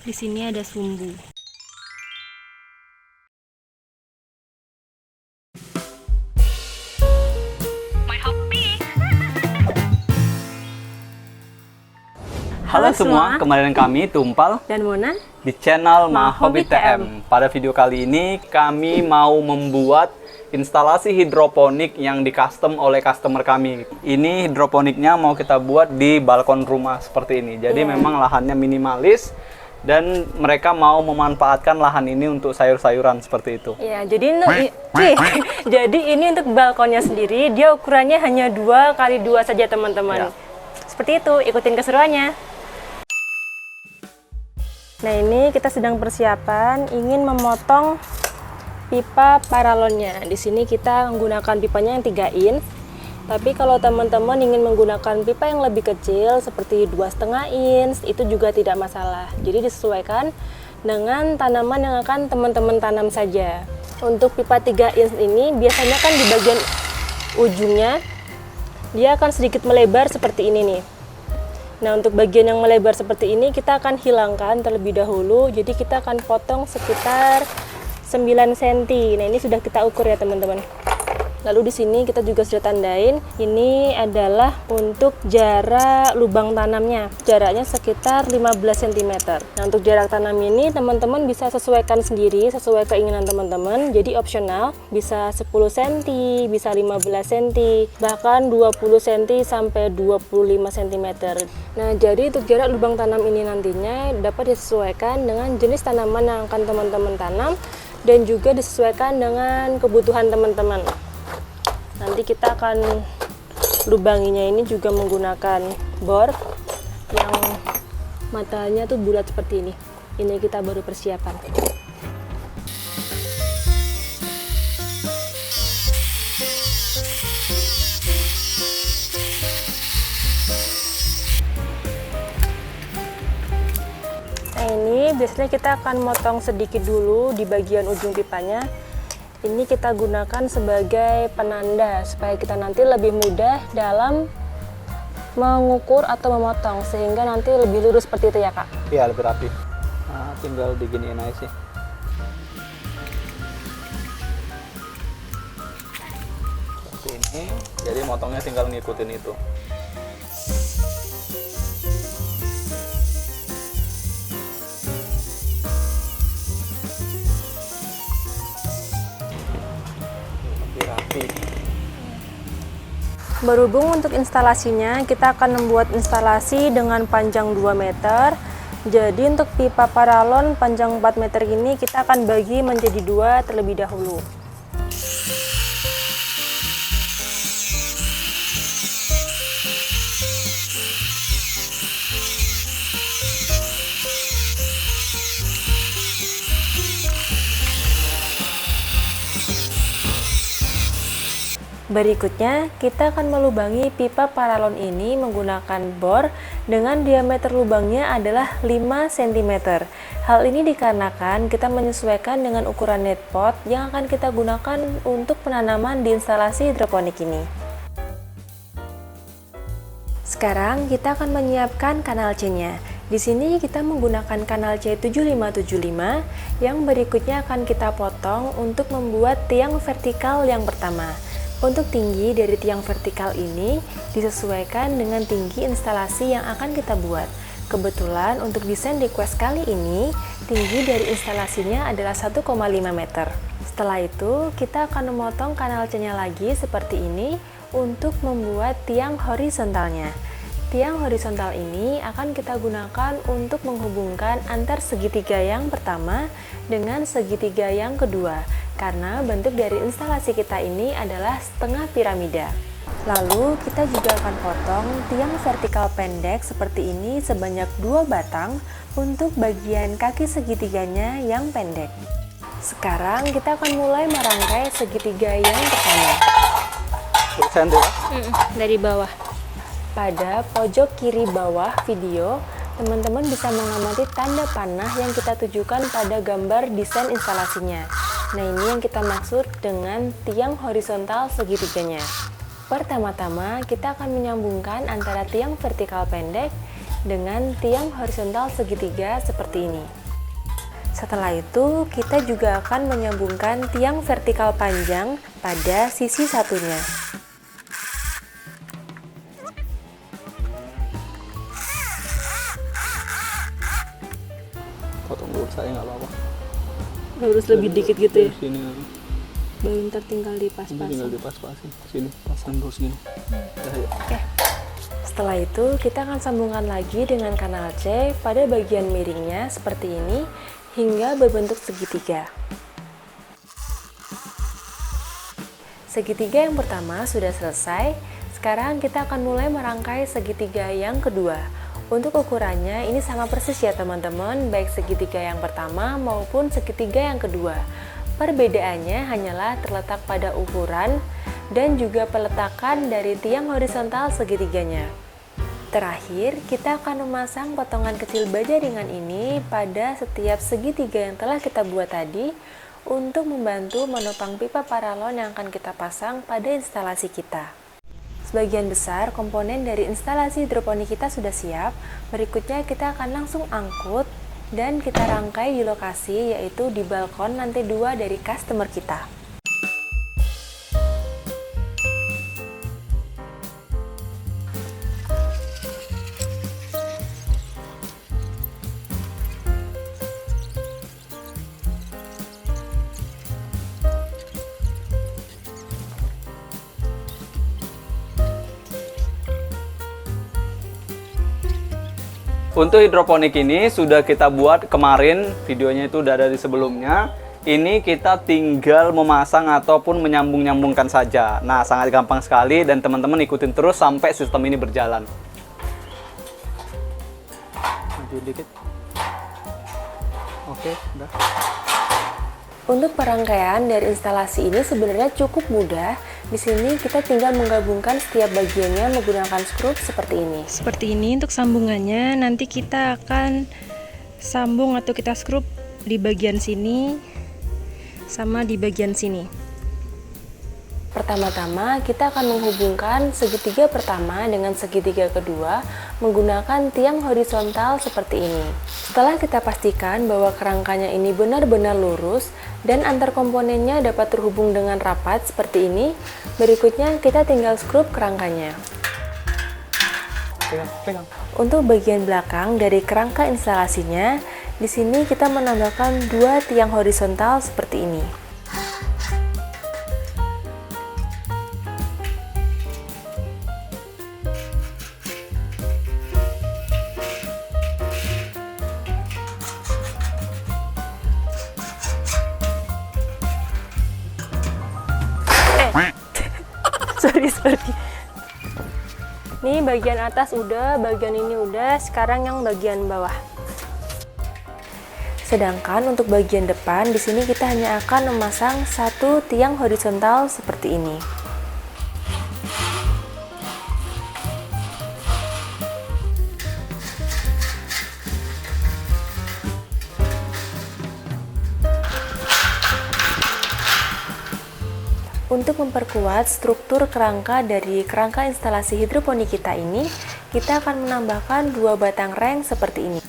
Di sini ada sumbu. Halo semua, kembali dengan kami Tumpal dan Mona di channel Mahobi Mahobi TM. Pada video kali ini kami mau membuat instalasi hidroponik yang di custom oleh customer kami. Ini hidroponiknya mau kita buat di balkon rumah seperti ini. Jadi memang lahannya minimalis dan mereka mau memanfaatkan lahan ini untuk sayur-sayuran seperti itu. Ya, jadi jadi ini untuk balkonnya sendiri, dia ukurannya hanya 2 kali 2 saja teman-teman. Seperti itu, ikutin keseruannya. Nah, ini kita sedang persiapan ingin memotong pipa paralonnya. Di sini kita menggunakan pipanya yang 3 inch. Tapi kalau teman-teman ingin menggunakan pipa yang lebih kecil seperti 2,5 inch, itu juga tidak masalah. Jadi disesuaikan dengan tanaman yang akan teman-teman tanam saja. Untuk pipa 3 inch ini biasanya kan di bagian ujungnya dia akan sedikit melebar seperti ini nih. Nah, untuk bagian yang melebar seperti ini kita akan hilangkan terlebih dahulu. Jadi kita akan potong sekitar 9 cm. Nah, ini sudah kita ukur ya teman-teman. Lalu di sini kita juga sudah tandain, ini adalah untuk jarak lubang tanamnya. Jaraknya sekitar 15 cm. Nah, untuk jarak tanam ini teman-teman bisa sesuaikan sendiri sesuai keinginan teman-teman. Jadi opsional, bisa 10 cm, bisa 15 cm, bahkan 20 cm sampai 25 cm. Nah, jadi untuk jarak lubang tanam ini nantinya dapat disesuaikan dengan jenis tanaman yang akan teman-teman tanam dan juga disesuaikan dengan kebutuhan teman-teman. Nanti kita akan lubanginya ini juga menggunakan bor yang matanya tuh bulat seperti ini. Ini kita baru persiapan. Nah, ini biasanya kita akan motong sedikit dulu di bagian ujung pipanya. Ini kita gunakan sebagai penanda supaya kita nanti lebih mudah dalam mengukur atau memotong sehingga nanti lebih lurus seperti itu ya Kak? Iya, lebih rapi. Nah, tinggal diginiin aja sih. Seperti ini, jadi motongnya tinggal ngikutin itu. Berhubung untuk instalasinya, kita akan membuat instalasi dengan panjang 2 meter. Jadi untuk pipa paralon panjang 4 meter ini kita akan bagi menjadi 2 terlebih dahulu. Berikutnya, kita akan melubangi pipa paralon ini menggunakan bor dengan diameter lubangnya adalah 5 cm. Hal ini dikarenakan kita menyesuaikan dengan ukuran net pot yang akan kita gunakan untuk penanaman di instalasi hidroponik ini. Sekarang kita akan menyiapkan kanal C-nya. Di sini kita menggunakan kanal C7575 yang berikutnya akan kita potong untuk membuat tiang vertikal yang pertama. Untuk tinggi dari tiang vertikal ini disesuaikan dengan tinggi instalasi yang akan kita buat. Kebetulan untuk desain request kali ini, tinggi dari instalasinya adalah 1,5 meter. Setelah itu, kita akan memotong kanal C-nya lagi seperti ini untuk membuat tiang horizontalnya. Tiang horizontal ini akan kita gunakan untuk menghubungkan antar segitiga yang pertama dengan segitiga yang kedua. Karena bentuk dari instalasi kita ini adalah setengah piramida. Lalu kita juga akan potong tiang vertikal pendek seperti ini sebanyak 2 batang untuk bagian kaki segitiganya yang pendek. Sekarang kita akan mulai merangkai segitiga yang pertama. Dari bawah. Pada pojok kiri bawah video, teman-teman bisa mengamati tanda panah yang kita tujukan pada gambar desain instalasinya. Nah, ini yang kita maksud dengan tiang horizontal segitiganya. Pertama-tama, kita akan menyambungkan antara tiang vertikal pendek dengan tiang horizontal segitiga seperti ini. Setelah itu, kita juga akan menyambungkan tiang vertikal panjang pada sisi satunya. Potong lurus saya nggak apa-apa. Lurus lebih dikit gitu ya? Sini, Baru ntar tinggal ini dipas-pasin. tinggal dipas-pasin. Sini, pasang lurus gini. Ya. Oke. Setelah itu, kita akan sambungkan lagi dengan kanal C pada bagian miringnya seperti ini hingga berbentuk segitiga. Segitiga yang pertama sudah selesai. Sekarang kita akan mulai merangkai segitiga yang kedua. Untuk ukurannya ini sama persis ya teman-teman, baik segitiga yang pertama maupun segitiga yang kedua. Perbedaannya hanyalah terletak pada ukuran dan juga peletakan dari tiang horizontal segitiganya. Terakhir, kita akan memasang potongan kecil baja ringan ini pada setiap segitiga yang telah kita buat tadi untuk membantu menopang pipa paralon yang akan kita pasang pada instalasi kita. Sebagian besar komponen dari instalasi hidroponik kita sudah siap. Berikutnya kita akan langsung angkut dan kita rangkai di lokasi, yaitu di balkon lantai 2 dari customer kita. Untuk hidroponik ini sudah kita buat kemarin, videonya itu udah ada di sebelumnya. Ini kita tinggal memasang ataupun menyambung-nyambungkan saja. Nah, sangat gampang sekali dan teman-teman ikutin terus sampai sistem ini berjalan. Maju dikit. Oke, udah. Untuk perangkaian dari instalasi ini sebenarnya cukup mudah. Di sini kita tinggal menggabungkan setiap bagiannya menggunakan skrup seperti ini. Seperti ini untuk sambungannya, nanti kita akan sambung atau kita skrup di bagian sini sama di bagian sini. Pertama-tama kita akan menghubungkan segitiga pertama dengan segitiga kedua menggunakan tiang horizontal seperti ini. Setelah kita pastikan bahwa kerangkanya ini benar-benar lurus dan antar komponennya dapat terhubung dengan rapat seperti ini, berikutnya kita tinggal skrup kerangkanya. Pegang. Untuk bagian belakang dari kerangka instalasinya, di sini kita menambahkan 2 tiang horizontal seperti ini. sorry. Nih bagian atas udah, bagian ini udah, sekarang yang bagian bawah. Sedangkan untuk bagian depan, di sini kita hanya akan memasang 1 tiang horizontal seperti ini. Untuk memperkuat struktur kerangka dari kerangka instalasi hidroponik kita ini, kita akan menambahkan 2 batang reng seperti ini.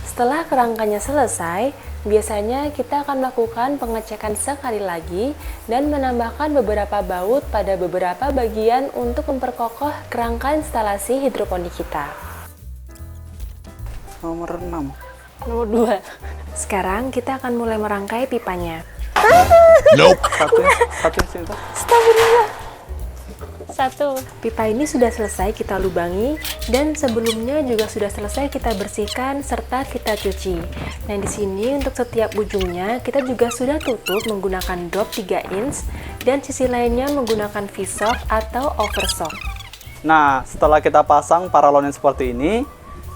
Setelah kerangkanya selesai, biasanya kita akan melakukan pengecekan sekali lagi dan menambahkan beberapa baut pada beberapa bagian untuk memperkokoh kerangka instalasi hidroponik kita. Nomor 6. Nomor 2. Sekarang kita akan mulai merangkai pipanya. Nope. Satu sini. Astagfirullah. 1. Pipa ini sudah selesai kita lubangi dan sebelumnya juga sudah selesai kita bersihkan serta kita cuci. Nah, di sini untuk setiap ujungnya kita juga sudah tutup menggunakan drop 3 inch dan sisi lainnya menggunakan V-shock atau overshock. Nah, setelah kita pasang paralonnya seperti ini,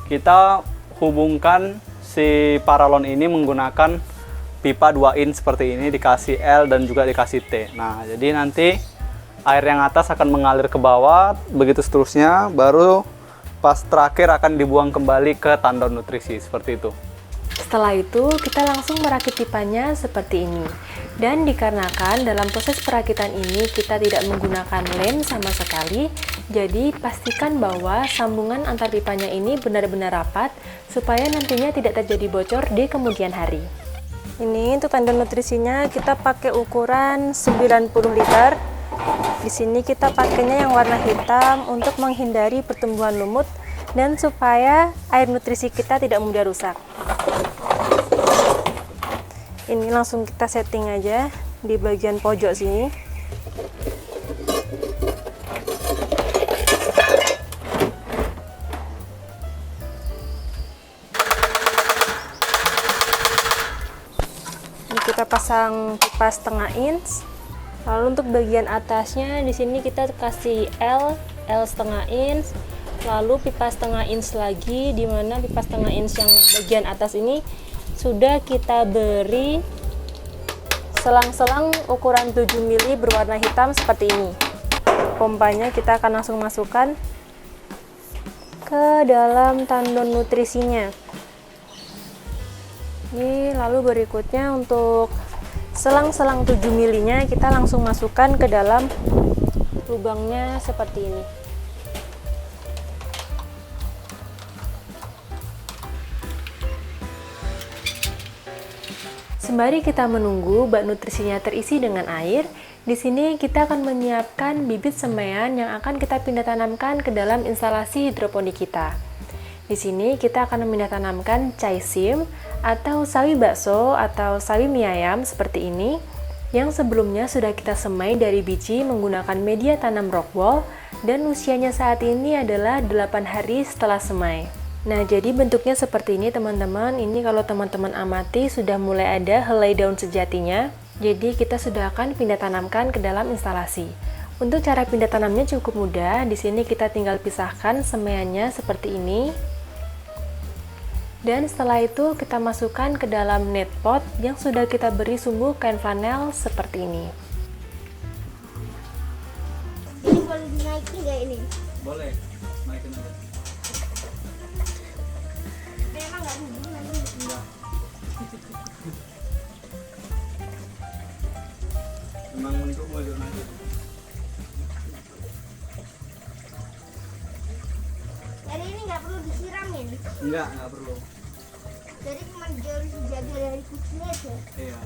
kita hubungkan si paralon ini menggunakan pipa 2 inch seperti ini, dikasih L dan juga dikasih T. Nah, jadi nanti air yang atas akan mengalir ke bawah, begitu seterusnya, baru pas terakhir akan dibuang kembali ke tandon nutrisi, seperti itu. Setelah itu, kita langsung merakit pipanya seperti ini. Dan dikarenakan dalam proses perakitan ini kita tidak menggunakan lem sama sekali, jadi pastikan bahwa sambungan antar pipanya ini benar-benar rapat supaya nantinya tidak terjadi bocor di kemudian hari. Ini untuk tandon nutrisinya kita pakai ukuran 90 liter. Di sini kita pakainya yang warna hitam untuk menghindari pertumbuhan lumut dan supaya air nutrisi kita tidak mudah rusak. Ini langsung kita setting aja di bagian pojok sini. Ini kita pasang pipa setengah inch. Lalu untuk bagian atasnya di sini kita kasih L setengah inch. Lalu pipa setengah inch lagi, di mana pipa setengah inch yang bagian atas ini sudah kita beri selang-selang ukuran 7 mili berwarna hitam seperti ini. Pompanya kita akan langsung masukkan ke dalam tandon nutrisinya. Ini lalu berikutnya untuk selang-selang 7 milinya kita langsung masukkan ke dalam lubangnya seperti ini. Sembari kita menunggu bak nutrisinya terisi dengan air, di sini kita akan menyiapkan bibit semaian yang akan kita pindah tanamkan ke dalam instalasi hidroponik kita. Di sini kita akan mempindah tanamkan caisim atau sawi bakso atau sawi mie ayam seperti ini, yang sebelumnya sudah kita semai dari biji menggunakan media tanam rockwool dan usianya saat ini adalah 8 hari setelah semai. Nah, jadi bentuknya seperti ini teman-teman. Ini kalau teman-teman amati sudah mulai ada helai daun sejatinya. Jadi kita sudah akan pindah tanamkan ke dalam instalasi. Untuk cara pindah tanamnya cukup mudah. Di sini kita tinggal pisahkan semaiannya seperti ini. Dan setelah itu kita masukkan ke dalam net pot yang sudah kita beri sumbu kain flanel seperti ini. Ini boleh dinaikin nggak ini? Boleh, naikin aja. Memang nggak hubung nanti. Memang untuk wajib aja. Jadi ini nggak perlu disiramin. Enggak perlu. Jadi cuma jaga dari kucingnya aja. Iya.